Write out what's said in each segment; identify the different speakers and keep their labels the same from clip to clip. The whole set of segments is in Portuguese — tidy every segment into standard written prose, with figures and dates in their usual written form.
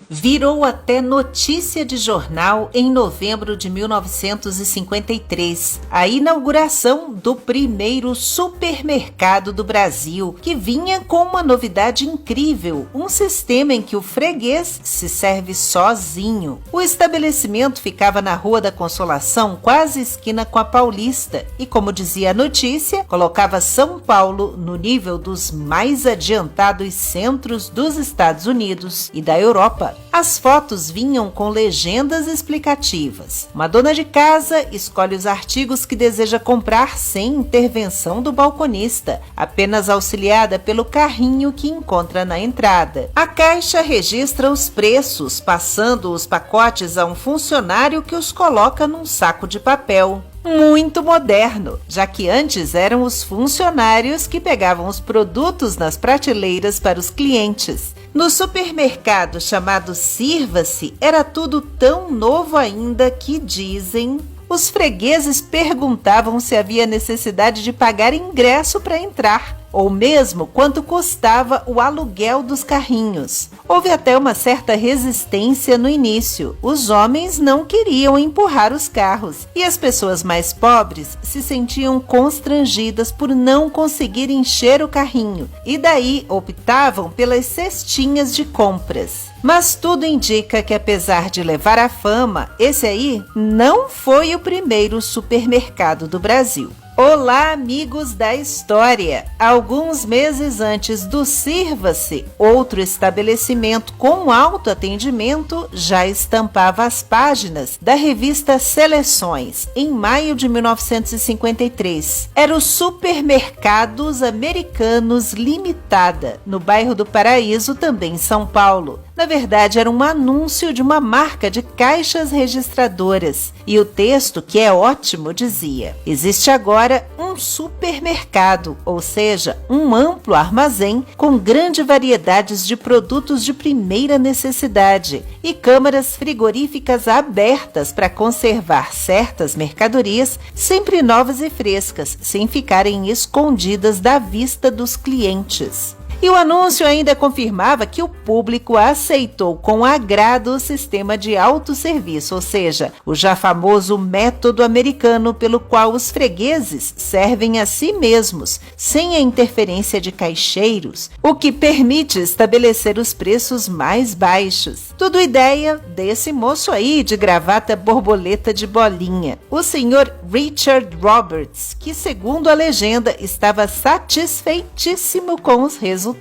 Speaker 1: Virou até notícia de jornal em novembro de 1953, a inauguração do primeiro supermercado do Brasil, que vinha com uma novidade incrível, um sistema em que o freguês se serve sozinho. O estabelecimento ficava na Rua da Consolação, quase esquina com a Paulista, e como dizia a notícia, colocava São Paulo no nível dos mais adiantados centros dos Estados Unidos e da Europa. As fotos vinham com legendas explicativas. Uma dona de casa escolhe os artigos que deseja comprar sem intervenção do balconista, apenas auxiliada pelo carrinho que encontra na entrada. A caixa registra os preços, passando os pacotes a um funcionário que os coloca num saco de papel. Muito moderno, já que antes eram os funcionários que pegavam os produtos nas prateleiras para os clientes. No supermercado chamado Sirva-se, era tudo tão novo ainda que dizem... Os fregueses perguntavam se havia necessidade de pagar ingresso para entrar, ou mesmo quanto custava o aluguel dos carrinhos. Houve até uma certa resistência no início. Os homens não queriam empurrar os carros, e as pessoas mais pobres se sentiam constrangidas por não conseguir encher o carrinho, e daí optavam pelas cestinhas de compras. Mas tudo indica que, apesar de levar a fama, esse aí não foi o primeiro supermercado do Brasil. Olá, amigos da história! Alguns meses antes do Sirva-se, outro estabelecimento com alto atendimento já estampava as páginas da revista Seleções, em maio de 1953. Era o Supermercados Americanos Limitada, no bairro do Paraíso, também em São Paulo. Na verdade, era um anúncio de uma marca de caixas registradoras. E o texto, que é ótimo, dizia: existe agora um supermercado, ou seja, um amplo armazém com grande variedade de produtos de primeira necessidade e câmaras frigoríficas abertas para conservar certas mercadorias sempre novas e frescas, sem ficarem escondidas da vista dos clientes. E o anúncio ainda confirmava que o público aceitou com agrado o sistema de autosserviço, ou seja, o já famoso método americano pelo qual os fregueses servem a si mesmos, sem a interferência de caixeiros, o que permite estabelecer os preços mais baixos. Tudo ideia desse moço aí de gravata borboleta de bolinha, o senhor Richard Roberts, que, segundo a legenda, estava satisfeitíssimo com os resultados.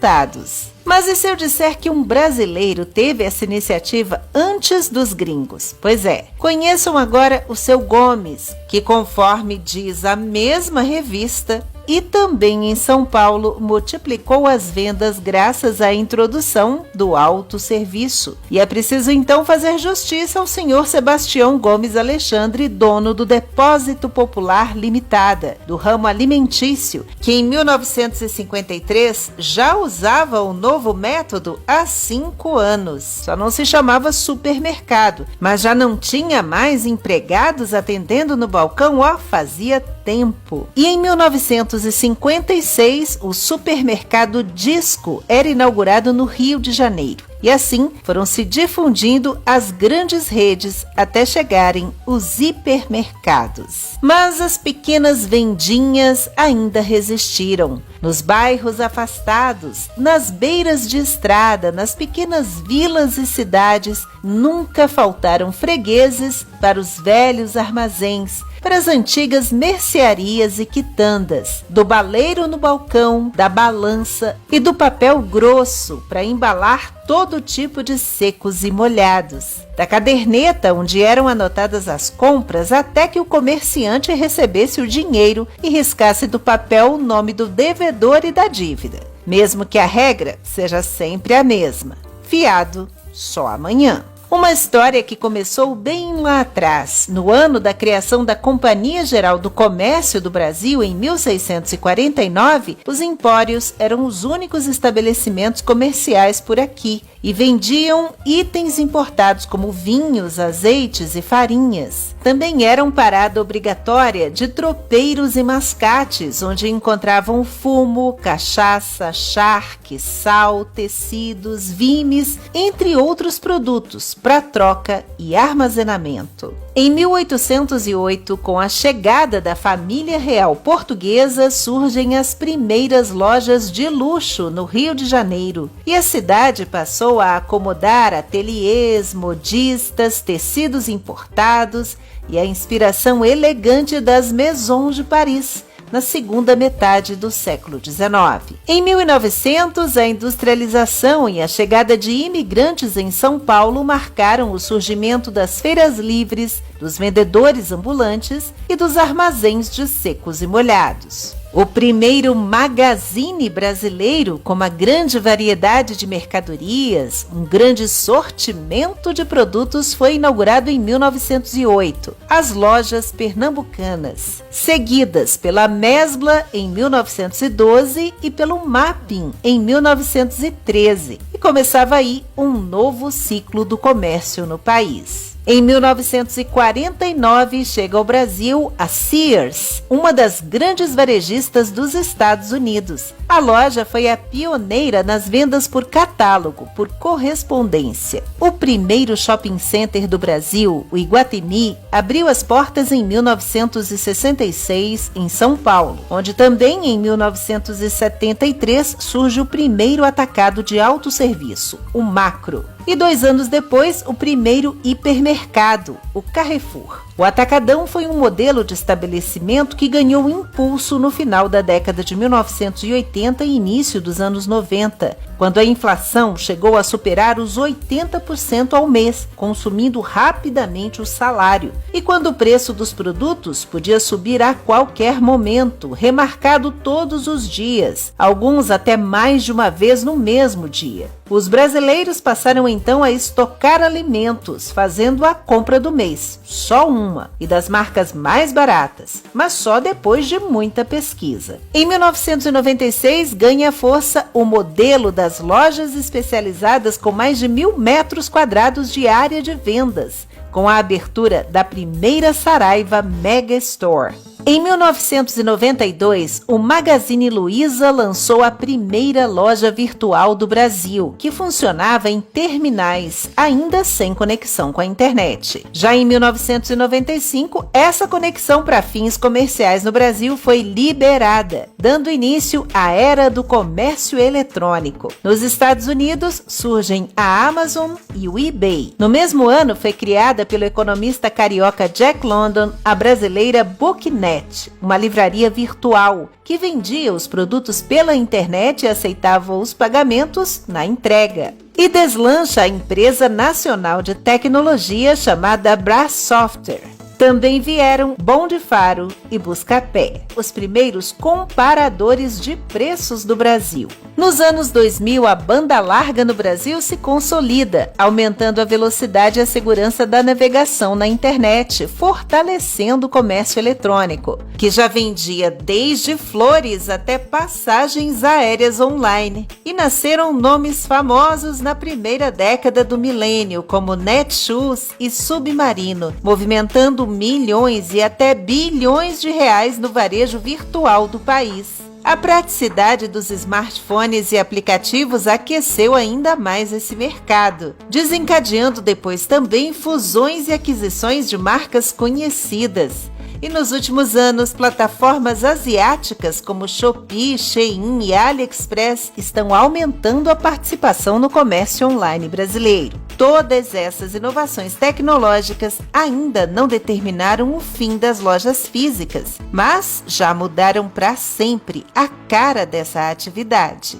Speaker 1: Mas e se eu disser que um brasileiro teve essa iniciativa antes dos gringos? Pois é, conheçam agora o seu Gomes, que, conforme diz a mesma revista, e também em São Paulo multiplicou as vendas graças à introdução do autosserviço. E é preciso então fazer justiça ao senhor Sebastião Gomes Alexandre, dono do Depósito Popular Limitada, do ramo alimentício, que em 1953 já usava o novo método há 5 anos. Só não se chamava supermercado, mas já não tinha mais empregados atendendo no balcão, fazia tempo. E em 1956, o supermercado Disco era inaugurado no Rio de Janeiro. E assim foram se difundindo as grandes redes até chegarem os hipermercados. Mas as pequenas vendinhas ainda resistiram. Nos bairros afastados, nas beiras de estrada, nas pequenas vilas e cidades, nunca faltaram fregueses para os velhos armazéns, para as antigas mercearias e quitandas, do baleiro no balcão, da balança e do papel grosso para embalar todo tipo de secos e molhados, da caderneta onde eram anotadas as compras até que o comerciante recebesse o dinheiro e riscasse do papel o nome do devedor e da dívida, mesmo que a regra seja sempre a mesma: fiado só amanhã. Uma história que começou bem lá atrás, no ano da criação da Companhia Geral do Comércio do Brasil, em 1649, os empórios eram os únicos estabelecimentos comerciais por aqui, e vendiam itens importados como vinhos, azeites e farinhas. Também eram parada obrigatória de tropeiros e mascates, onde encontravam fumo, cachaça, charque, sal, tecidos, vimes, entre outros produtos para troca e armazenamento. Em 1808, com a chegada da família real portuguesa, surgem as primeiras lojas de luxo no Rio de Janeiro, e a cidade passou a acomodar ateliês, modistas, tecidos importados e a inspiração elegante das Maisons de Paris, na segunda metade do século XIX. Em 1900, a industrialização e a chegada de imigrantes em São Paulo marcaram o surgimento das feiras livres, dos vendedores ambulantes e dos armazéns de secos e molhados. O primeiro magazine brasileiro, com uma grande variedade de mercadorias, um grande sortimento de produtos, foi inaugurado em 1908, as Lojas Pernambucanas, seguidas pela Mesbla em 1912 e pelo Mapping em 1913, e começava aí um novo ciclo do comércio no país. Em 1949, chega ao Brasil a Sears, uma das grandes varejistas dos Estados Unidos. A loja foi a pioneira nas vendas por catálogo, por correspondência. O primeiro shopping center do Brasil, o Iguatemi, abriu as portas em 1966 em São Paulo, onde também em 1973 surge o primeiro atacado de autosserviço, o Macro. E 2 anos depois, o primeiro hipermercado, o Carrefour. O Atacadão foi um modelo de estabelecimento que ganhou impulso no final da década de 1980 e início dos anos 90, quando a inflação chegou a superar os 80% ao mês, consumindo rapidamente o salário, e quando o preço dos produtos podia subir a qualquer momento, remarcado todos os dias, alguns até mais de uma vez no mesmo dia. Os brasileiros passaram então a estocar alimentos, fazendo a compra do mês, só uma, e das marcas mais baratas, mas só depois de muita pesquisa. Em 1996, ganha força o modelo das lojas especializadas com mais de 1.000 metros quadrados de área de vendas, com a abertura da primeira Saraiva Mega Store. Em 1992, o Magazine Luiza lançou a primeira loja virtual do Brasil, que funcionava em terminais, ainda sem conexão com a internet. Já em 1995, essa conexão para fins comerciais no Brasil foi liberada, dando início à era do comércio eletrônico. Nos Estados Unidos, surgem a Amazon e o eBay. No mesmo ano, foi criada pelo economista carioca Jack London a brasileira Booknet, uma livraria virtual que vendia os produtos pela internet e aceitava os pagamentos na entrega. E deslancha a empresa nacional de tecnologia chamada Brás Software. Também vieram Bom de Faro e Buscapé, os primeiros comparadores de preços do Brasil. Nos anos 2000, a banda larga no Brasil se consolida, aumentando a velocidade e a segurança da navegação na internet, fortalecendo o comércio eletrônico, que já vendia desde flores até passagens aéreas online. E nasceram nomes famosos na primeira década do milênio, como Netshoes e Submarino, movimentando milhões e até bilhões de reais no varejo virtual do país. A praticidade dos smartphones e aplicativos aqueceu ainda mais esse mercado, desencadeando depois também fusões e aquisições de marcas conhecidas. E nos últimos anos, plataformas asiáticas como Shopee, Shein e AliExpress estão aumentando a participação no comércio online brasileiro. Todas essas inovações tecnológicas ainda não determinaram o fim das lojas físicas, mas já mudaram para sempre a cara dessa atividade.